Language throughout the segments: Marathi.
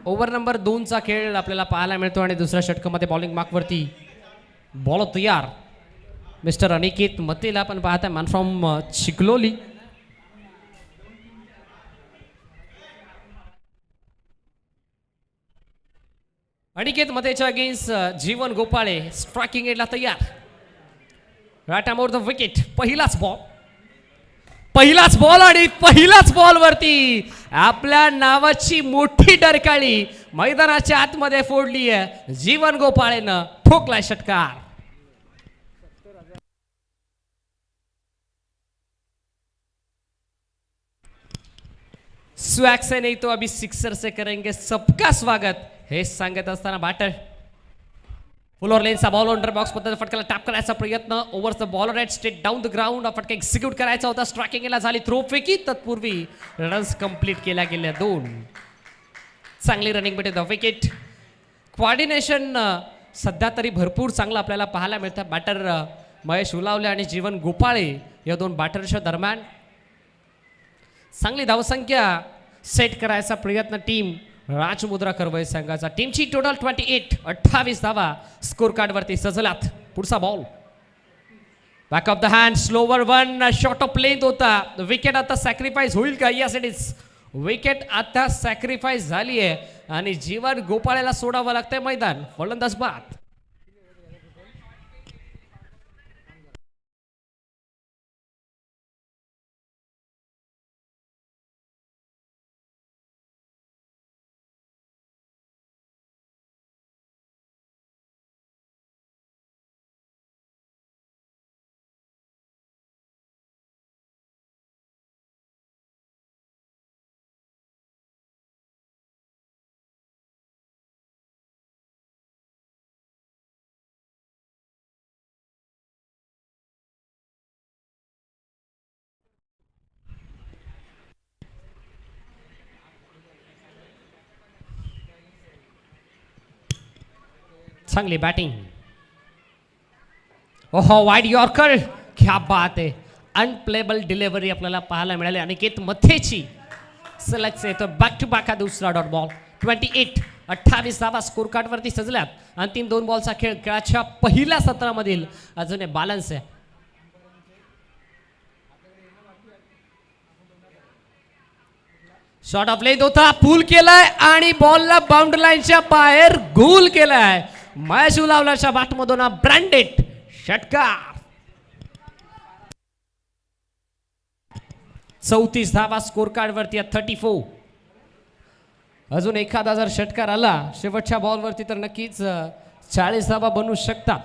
ओव्हर नंबर 2 चा खेळ आपल्याला पाहायला मिळतो आणि दुसऱ्या षटकामध्ये बॉलिंग मार्कवरती बॉल तयार मिस्टर अनिकेत मतेला आपण पाहताय मॅन फ्रॉम चिखलोली. अनिकेत मतेच्या अगेन्स्ट जीवन गोपाळे स्ट्रायकिंग एंडला तयार. Right arm over the wicket. पहिलाच बॉल आणि पहिलाच बॉल वरती आपल्या नावाची मोठी डरकाळी मैदानाच्या आतमध्ये फोडली आहे. जीवन गोपाळेनं ठोकलाय षटकार. स्वैग से नहीं तो अभी सिक्सर से करेंगे सबका स्वागत हे सांगत असताना बॅटर फुल लेनचा बॉल अंडर बॉक्स पद्धतीने फटकाला टॅप करायचा प्रयत्न. Over the bowler at straight down the ground. फटका एक्झिक्यूट करायचा होता. स्ट्रायकिंगला झाली थ्रो फेकी. तत्पूर्वी रन्स कंप्लीट केल्या गेल्या 2. चांगली रनिंग भेटते द विकेट. कोऑर्डिनेशन सध्या तरी भरपूर चांगलं आपल्याला पाहायला मिळतं. बॅटर महेश उलावले आणि जीवन गोपाळे या 2 बॅटरच्या दरम्यान चांगली धावसंख्या सेट करायचा प्रयत्न टीम राजमुद्रा करवई संघाचा. टीमची टोटल 28 धावा स्कोर कार्ड वरती सजलात. पुढचा ball back of the hand slower one short of length होता. विकेट आता सॅक्रिफाईस होईल का? Yes it is. विकेट आता सॅक्रिफाईस झाली आहे आणि जीवन गोपाळेला सोडावं लागतंय मैदान. फलंदाज बाद. चांगली बॅटिंग. ओहो वाईड यॉर्कर. क्या बात आहे. अनप्लेबल डिलिव्हरी आपल्याला पाहायला मिळाली अनिकेत मथेची. सलग येतो बॅक टू बॅक हा दुसरा डॉट बॉल. 28 धावा स्कोर कार्ड वरती सजल्यात. अंतिम 2 बॉलचा खेळ खेळाच्या पहिल्या सत्रामधील अजून बॅलन्स आहे. शॉट ऑफ लेंथ होता. पूल केलाय आणि बॉलला बाउंड्री लाईनच्या बाहेर गोल केलाय. महेश उलावल्याच्या बॅटमधून ब्रँडेड षटकार. 34 धावा स्कोर कार्ड वरती 34. अजून एखादा जर षटकार आला शेवटच्या बॉल वरती तर नक्कीच 40 धावा बनू शकतात.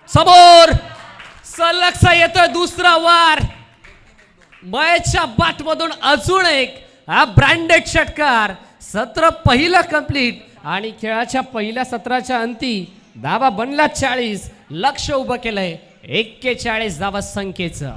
समोर सलगचा येतोय दुसरा वार. महेशच्या बॅटमधून अजून एक हा ब्रँडेड षटकार. सत्र पहिलं कंप्लीट आणि खेळाच्या पहिल्या सत्राच्या अंती धावा बनला 40. लक्ष उभं केलंय 41 धावा संख्येचं.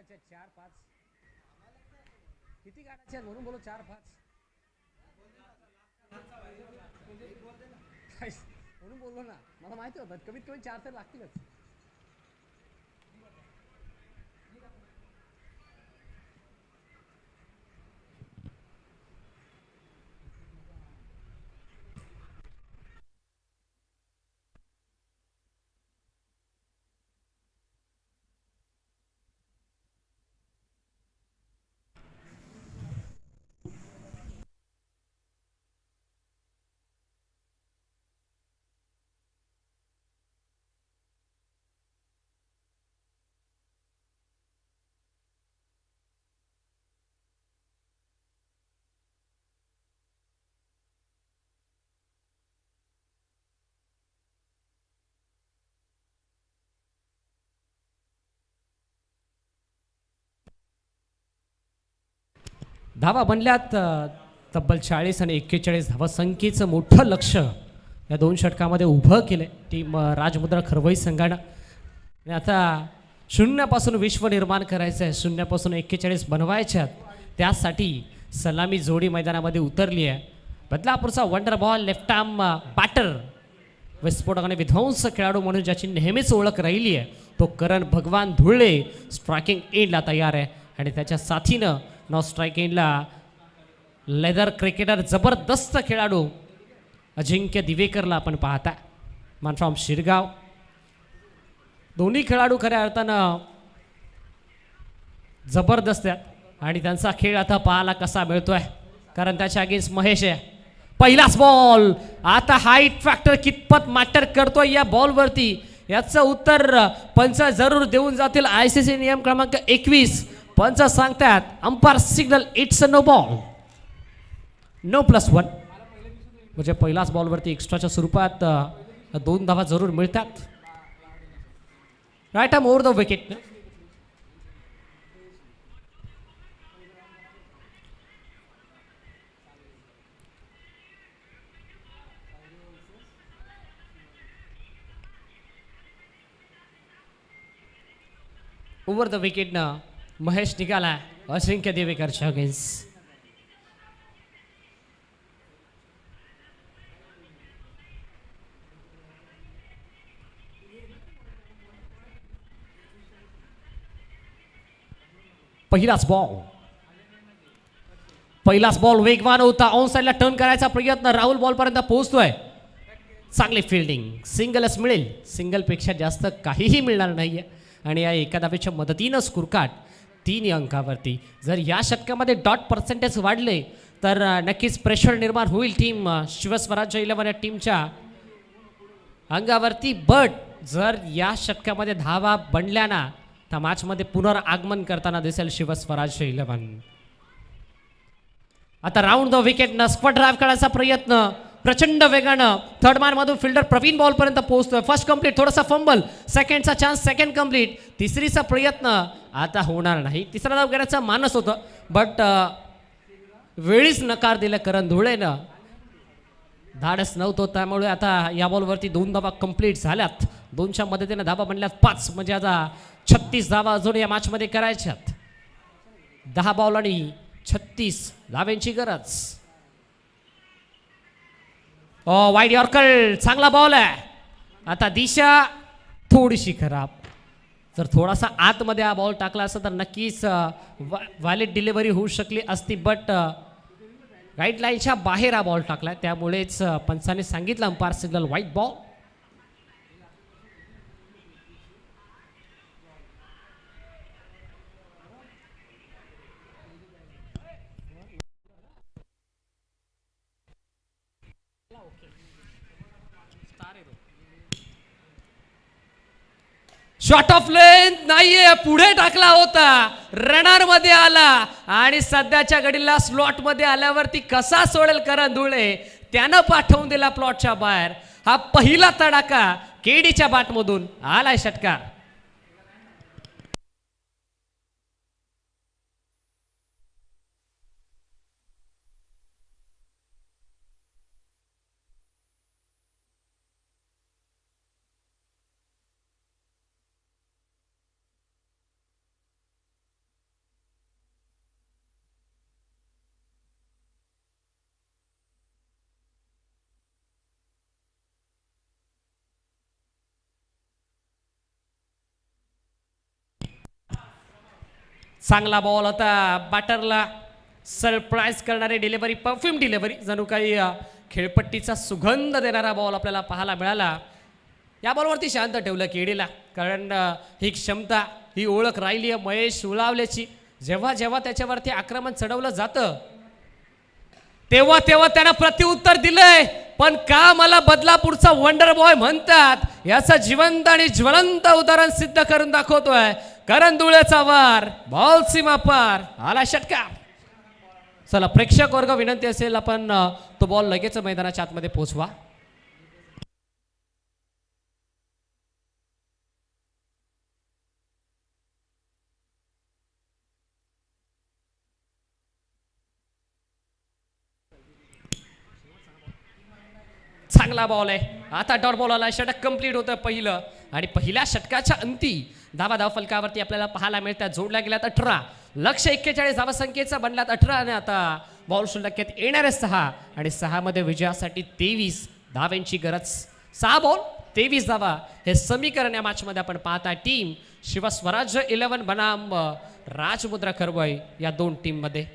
काढायचे 4-5 किती काढायचे म्हणून बोलो 4-5 म्हणून बोललो ना मला माहिती होतं कमीत कमी 4 तर लागतीलच. धावा बनल्यात तब्बल 40 आणि 41 धावा संख्येचं मोठं लक्ष या 2 षटकामध्ये उभं केलं टीम राजमुद्रा खरवई संघानं. आणि आता शून्यापासून विश्व निर्माण करायचं आहे, शून्यापासून 41 बनवायच्यात. त्यासाठी सलामी जोडी मैदानामध्ये उतरली आहे. बदलापूरचा wonder ball left arm batter विस्फोटक आणि विध्वंस खेळाडू म्हणून ज्याची नेहमीच ओळख राहिली आहे तो करण भगवान धुळे स्ट्रायकिंग एंडला तयार आहे. आणि त्याच्या साथीनं नॉ स्ट्राईक एंडला लेदर क्रिकेटर जबरदस्त खेळाडू अजिंक्य दिवेकरला आपण पाहता मान फ्रॉम शिरगाव. दोन्ही खेळाडू खऱ्या अर्थानं जबरदस्त आहेत आणि त्यांचा खेळ आता पाहायला कसा मिळतोय कारण त्याच्या अगेन्स्ट महेश आहे. पहिलाच बॉल आता हाईट फॅक्टर कितपत मॅटर करतोय या बॉलवरती याचं उत्तर पंच जरूर देऊन जातील. ICC नियम क्रमांक 21 पंच सांगतात umpire signal it's a no ball no +1 म्हणजे पहिलाच बॉलवरती एक्स्ट्राच्या स्वरूपात 2 धावा जरूर मिळतात. Right arm over the wicket. Over the विकेटनं महेश निघाला अजिंक्य देवेकरच्या अगेन्स्ट. पहिलाच बॉल वेगवान होता. ऑन साईडला टर्न करायचा प्रयत्न राहुल बॉल पर्यंत पोहोचतोय. चांगली फिल्डिंग सिंगलच मिळेल, सिंगलपेक्षा जास्त काहीही मिळणार नाहीये. आणि या एका धावेच्या मदतीनं स्कोरकार्ड 3 अंकावरती. जर या षटकामध्ये डॉट पर्सेंटेज वाढले तर नक्कीच प्रेशर निर्माण होईल टीम शिवस्वराज्य 11 या टीमच्या अंगावरती. बट जर या षटकामध्ये धावा बनल्या ना तर मॅचमध्ये पुनरागमन करताना दिसेल शिवस्वराज्य 11. आता राऊंड द विकेट न स्क्वॉट ड्राईव्ह करायचा प्रयत्न प्रचंड वेगानं थर्ड मॅन मधून फिल्डर प्रवीण बॉल पर्यंत पोहोचतोय. फर्स्ट कंप्लीट, थोडासा फंबल, सेकंडचा चान्स, सेकंड कंप्लीट, तिसरीचा प्रयत्न आता होणार नाही. तिसरा धाव घेण्याचा मानस होतं बट वेळीच नकार दिला करण धुळेनं, धाडस नव्हतं. त्यामुळे आता या बॉलवरती 2 धावा कंप्लीट झाल्यात. 2च्या मदतीने धावा बनल्यात 5 म्हणजे आता 36 धावा अजून या मॅचमध्ये करायच्यात. 10 बॉल आणि 36 धाव्यांची गरज. वाईड यॉर्कर, चांगला बॉल आहे. आता दिशा थोडीशी खराब. जर थोडासा आतमध्ये हा बॉल टाकला असता तर नक्कीच व्हॅलिड डिलिव्हरी होऊ शकली असती. बट गाईडलाईनच्या बाहेर हा बॉल टाकला त्यामुळेच पंचाने सांगितलं umpire signal white ball. Shot of length नाहीये, पुढे टाकला होता, रनर मध्ये आला आणि सध्याच्या घडीला स्लॉट मध्ये आल्यावरती कसा सोडेल करण धुळे, त्यानं पाठवून दिला प्लॉटच्या बाहेर. हा पहिला तडाखा केडीच्या बॅटमधून आलाय षटकार. चांगला बॉल होता बॅटरला सरप्राईज करणारी डिलिव्हरी, परफ्यूम डिलिव्हरी, जणू काही खेळपट्टीचा सुगंध देणारा बॉल आपल्याला पाहायला मिळाला. या बॉलवरती शांत ठेवलं केडीला, कारण ही क्षमता, ही ओळख राहिली आहे महेश उळावल्याची. जेव्हा जेव्हा त्याच्यावरती आक्रमण चढवलं जातं तेव्हा तेव्हा त्यानं प्रत्युत्तर दिलंय. पण का मला बदलापूरचा वंडर बॉय म्हणतात याचं जिवंत आणि ज्वलंत उदाहरण सिद्ध करून दाखवतोय करण धुळेचा वार, बॉल सीमा पार, आला षटकार. चला प्रेक्षक वर्ग, विनंती असेल आपण तो बॉल लगेच मैदानाच्या आतमध्ये पोहोचवा. चांगला बॉल आहे, आता डॉट बॉल आला, षटक कंप्लीट होतं पहिलं. आणि पहिल्या षटकाच्या अंती धाव फलकावरती आपल्याला पाहायला मिळतात जोडल्या गेल्यात 18, लक्ष 41 धावसंख्येचा बनल्यात 18 आणि आता बॉल शुल्लकेत येणारे 6 आणि 6 मध्ये विजयासाठी 23 धावांची गरज. 6 बॉल 23 धावा हे समीकरण या मॅच मध्ये आपण पाहता. टीम शिवस्वराज्य 11 बनाम राजमुद्रा खरवई या दोन टीम मध्ये.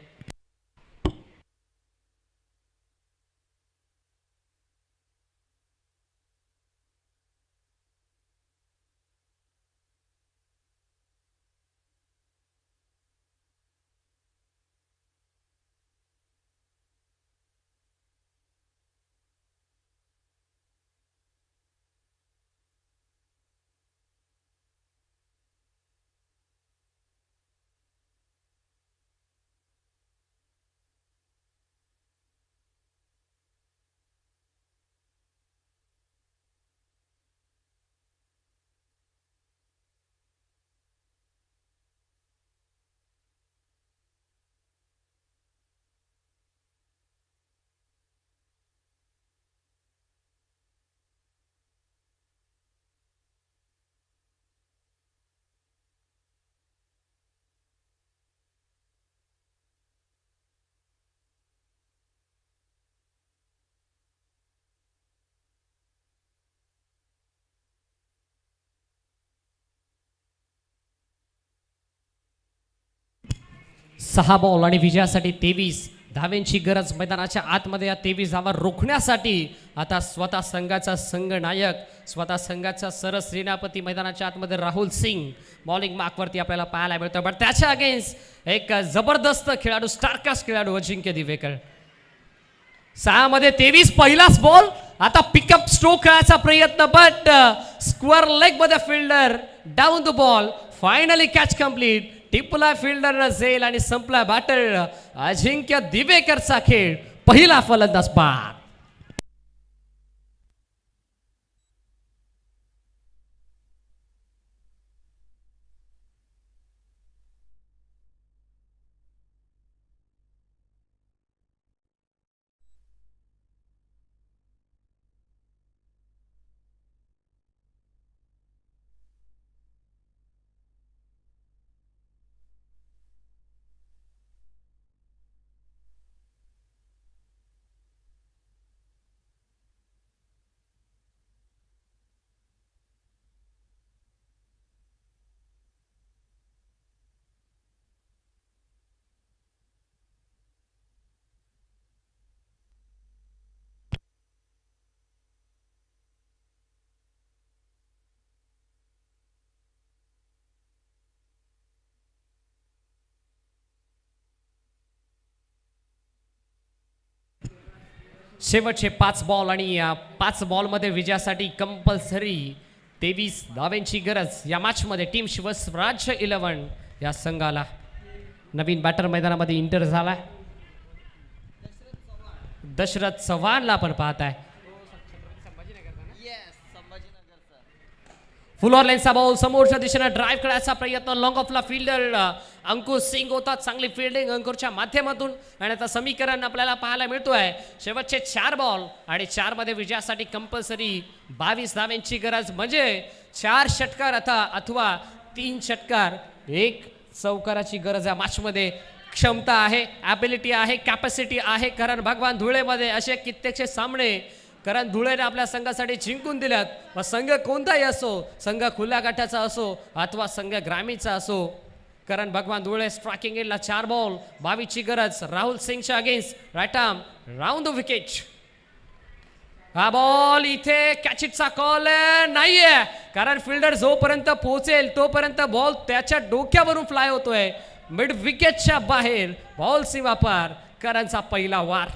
सहा बॉल आणि विजयासाठी 23 धावांची गरज. मैदानाच्या आतमध्ये या 23 धावा रोखण्यासाठी आता स्वतः संघाचा संघनायक, स्वतः संघाचा सरसेनापती मैदानाच्या आतमध्ये राहुल सिंग बॉलिंग मार्कवरती आपल्याला पाहायला मिळतो. पण त्याच्या अगेन्स्ट एक जबरदस्त खेळाडू, स्टारकास्ट खेळाडू अजिंक्य दिवेकर. 6 मध्ये 23 पहिलाच बॉल, आता पिकअप स्ट्रोक खेळायचा प्रयत्न, बट स्क्वेअर लेग मध्ये fielder down the ball, finally catch complete. टिपला फिल्डर झेल आणि संपला बॅटर. अजिंक्य दिवेकरचा खेळ, पहिला फलंदाज बाद. शेवटचे 5 बॉल आणि या 5 बॉलमध्ये विजयासाठी कंपल्सरी 23 धावांची गरज. या मॅचमध्ये टीम शिवस्वराज्य 11 या संघाला नवीन बॅटर मैदानामध्ये इंटर झाला. दशरथ चव्हाणला आपण पाहताय. फुल ऑर लेनचा बॉल समोरच्या दिशेने ड्राईव्ह करायचा प्रयत्न, लॉंग ऑफला फिल्डर अंकुर सिंग होता. चांगली फिल्डिंग अंकुरच्या माध्यमातून आणि आता समीकरण आपल्याला पाहायला मिळतोय. शेवटचे 4 बॉल आणि 4 मध्ये विजयासाठी कंपल्सरी 22 धावांची गरज, म्हणजे 4 षटकार आता अथवा 3 षटकार 1 चौकाराची गरज या मॅचमध्ये. क्षमता आहे, ॲबिलिटी आहे, कॅपॅसिटी आहे. कारण भगवान धुळेमध्ये असे कित्येकचे सामने कारण धुळेने आपल्या संघासाठी जिंकून दिल्यात. व संघ कोणताही असो, संघ खुल्या गाठ्याचा असो अथवा संघ ग्रामीणचा असो, करण भगवान धुळे स्ट्रायकिंग एंडला 4 बॉल 22 ची गरज. राहुल सिंगच्या against right arm round the wicket. हा बॉल इथे कॅचिटचा कॉल नाहीये, कारण फिल्डर जोपर्यंत पोहोचेल तोपर्यंत बॉल त्याच्या डोक्यावरून फ्लाय होतोय. मिड विकेटच्या बाहेर बॉल सीमा पार. करणचा पहिला वार.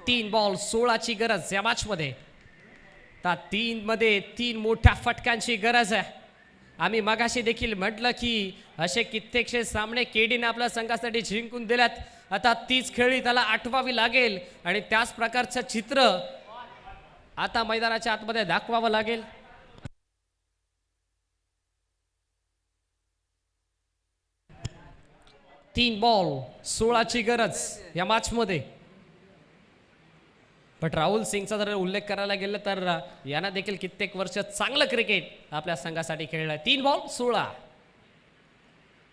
3 बॉल 16 ची गरज या मॅच मध्ये. 3 मध्ये 3 मोठ्या फटक्यांची गरज आहे. आम्ही मगाशी देखील म्हटलं की असे कित्येकशे सामने केडीने आपल्या संघासाठी जिंकून दिल्यात. आता तीच खेळी त्याला आठवावी लागेल आणि त्याच प्रकारचं चित्र आता मैदानाच्या आतमध्ये दाखवावं लागेल. तीन बॉल 16 ची गरज या मॅच मध्ये. पण राहुल सिंगचा जर उल्लेख करायला गेलं तर यांना देखील कित्येक वर्ष चांगलं क्रिकेट आपल्या संघासाठी खेळलं. 3 बॉल 16.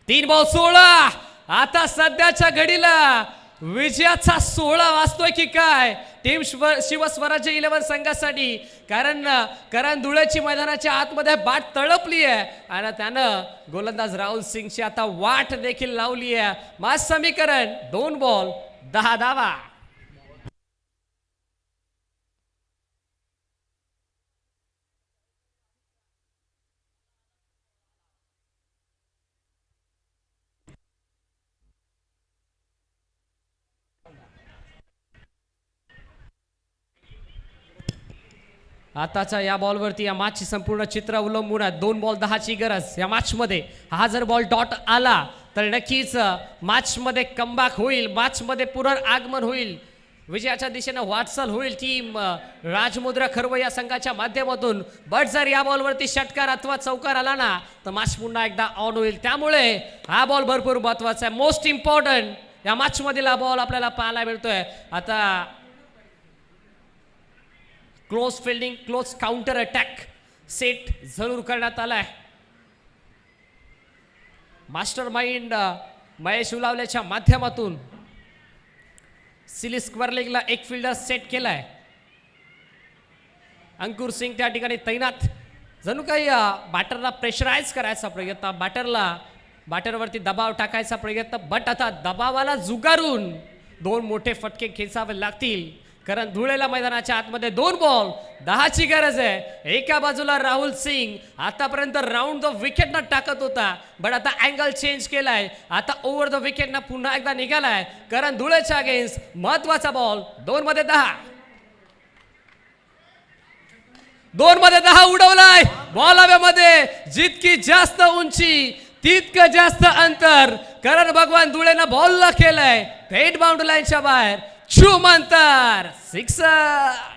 3 बॉल 16. आता सध्याच्या घडीला विजयाचा 16 वाजतोय की काय टीम शिवस्वराज्य 11 संघासाठी. कारण धुळेची मैदानाच्या आतमध्ये बाट तळपली आहे आणि त्यानं गोलंदाज राहुल सिंगची आता वाट देखील लावली आहे. माझं समीकरण 2 बॉल 10 धावा. आताच्या या बॉलवरती या मॅचची संपूर्ण चित्र अवलंबून आहे. 2 बॉल 10 ची गरज या मॅच मध्ये. हा जर बॉल डॉट आला तर नक्कीच मॅच मध्ये कमबॅक होईल, मॅच मध्ये पुनरागमन होईल, विजयाच्या दिशेने वाटचाल होईल टीम राजमुद्रा खर्व या संघाच्या माध्यमातून. बट जर या बॉलवरती षटकार अथवा चौकार आला ना तर मॅच पुन्हा एकदा ऑन होईल. त्यामुळे हा बॉल भरपूर महत्वाचा आहे. मोस्ट इम्पॉर्टंट या मॅच मधील हा बॉल आपल्याला पाहायला मिळतोय. आता close fielding close counter attack set जरूर करण्यात आलाय. मास्टर माइंड महेश उलावल्याच्या माध्यमातून सिली स्क्वेअर लेगला एक फिल्डर सेट केलाय. अंकुर सिंग त्या ठिकाणी तैनात. जणू काही बॅटरला प्रेशराईज करायचा प्रयत्न, बॅटरवरती दबाव टाकायचा प्रयत्न. बट आता दबावाला जुगारून 2 मोठे फटके खेचावे लागतील. कारण धुळेला मैदानाच्या आतमध्ये 2 बॉल 10 ची गरज आहे. एका बाजूला राहुल सिंग आतापर्यंत राऊंड द विकेट न टाकत होता, बट आता अँगल चेंज केलाय. आता ओव्हर द विकेट ना पुन्हा एकदा निघालाय. कारण धुळेच्या अगेन्स्ट महत्वाचा बॉल 2 मध्ये 10. 2 मध्ये 10 उडवलाय. बॉल हवेमध्ये. जितकी जास्त उंची तितकं जास्त अंतर. कारण भगवान धुळेनं बॉलला केलंय थेट बाउंड्री लाईनच्या बाहेर. अंतर 6.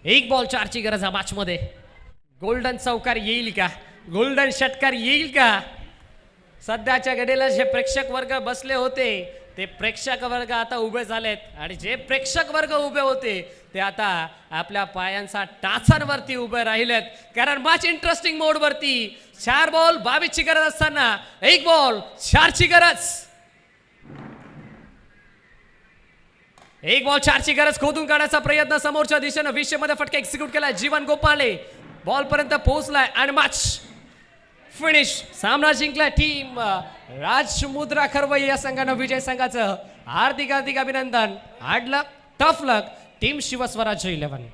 एक बॉल 4 ची गरज मॅच मध्ये. गोल्डन चौकार येईल का, गोल्डन षटकार येईल का? सध्याच्या घडीला जे प्रेक्षक वर्ग बसले होते ते प्रेक्षक वर्ग आता उभे झालेत आणि जे प्रेक्षक वर्ग उभे होते ते आता आपल्या पायांचा टाचांवरती उभे राहिलेत. कारण मॅच इंटरेस्टिंग मोड वरती. 4 बॉल 22 ची गरज असताना 1 बॉल 4 ची गरज. एक बॉल चारची गरज खोदून काढायचा प्रयत्न समोरच्या दिशेनं 20 मध्ये फटका एक्झिक्यूट केलाय जीवन गोपाले बॉल पर्यंत पोहोचलाय आणि मॅच फिनिश. सामना जिंकला टीम राजमुद्रा खरवई या संघानं. विजय संघाचं हार्दिक हार्दिक अभिनंदन. हार्ड लक टफ लक टीम शिवस्वराज्य 11.